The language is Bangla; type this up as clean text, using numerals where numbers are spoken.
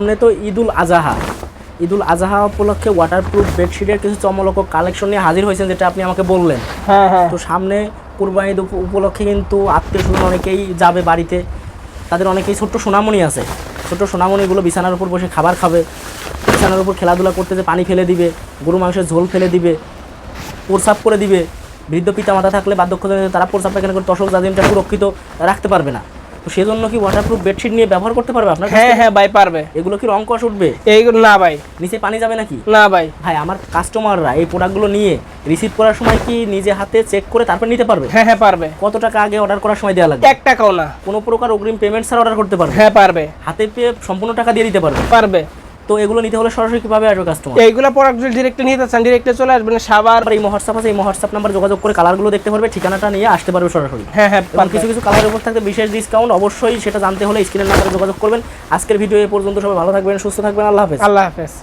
সামনে তো ঈদুল আজহা উপলক্ষে ওয়াটারপ্রুফ বেডশিটের কিছু চমলক কালেকশন নিয়ে হাজির হয়েছেন, যেটা আপনি আমাকে বললেন। হ্যাঁ। তো সামনে কুরবানি ঈদ উপলক্ষে কিন্তু আত্মীয় স্বজন অনেকেই যাবে বাড়িতে, তাদের অনেকেই ছোট্ট সোনামণি আছে। ছোট্ট সোনামণিগুলো বিছানার উপর বসে খাবার খাবে, বিছানার উপর খেলাধুলা করতে যে পানি ফেলে দিবে, গরু মাংসের ঝোল ফেলে দিবে, প্রস্রাব করে দিবে। বৃদ্ধ পিতামাতা থাকলে বার্ধক্যজনিত তারা প্রস্রাব পায়খানা করে তসক জাজিমটা সুরক্ষিত রাখতে পারবে না। তো সেজন্য কি ওয়াটারপ্রুফ বেডশিট নিয়ে ব্যবহার করতে পারবে আপনার? হ্যাঁ ভাই পারবে। এগুলো কি রং কষ উঠবে? এইগুলো না ভাই, নিচে পানি যাবে নাকি? না ভাই। ভাই আমার কাস্টমাররা এই প্রোডাক্টগুলো নিয়ে রিসিভ করার সময় কি নিজে হাতে চেক করে তারপর নিতে পারবে? হ্যাঁ পারবে। কত টাকা আগে অর্ডার করার সময় দেওয়া লাগবে? 1 টাকাও না। কোনো প্রকার অগ্রিম পেমেন্ট ছাড়া অর্ডার করতে পারবে? হ্যাঁ পারবে। হাতে পেয়ে সম্পূর্ণ টাকা দিয়ে দিতে পারবে? পারবে। তো এগুলো নিতে হলে সরাসরি কিভাবে আসবে কাস্টমার? এইগুলো প্রোডাক্ট যদি ডিরেক্টলি নিতে চান ডিরেক্টলি চলে আসবেন। সাবার এই হোয়াটসঅ্যাপ আছে, এই হোয়াটসঅ্যাপ নাম্বার যোগাযোগ করে কালারগুলো দেখতে পারবে, ঠিকানাটা নিয়ে আসতে পারবে সরাসরি। হ্যাঁ এবং কিছু কিছু কালারের উপর থাকবে বিশেষ ডিসকাউন্ট, অবশ্যই সেটা জানতে হলে স্ক্রিনের নাম্বারে যোগাযোগ করবেন। আজকের ভিডিও এ পর্যন্ত, সবাই ভালো থাকবেন, সুস্থ থাকবেন, আল্লাহ হাফেজ। আল্লাহ হাফেজ।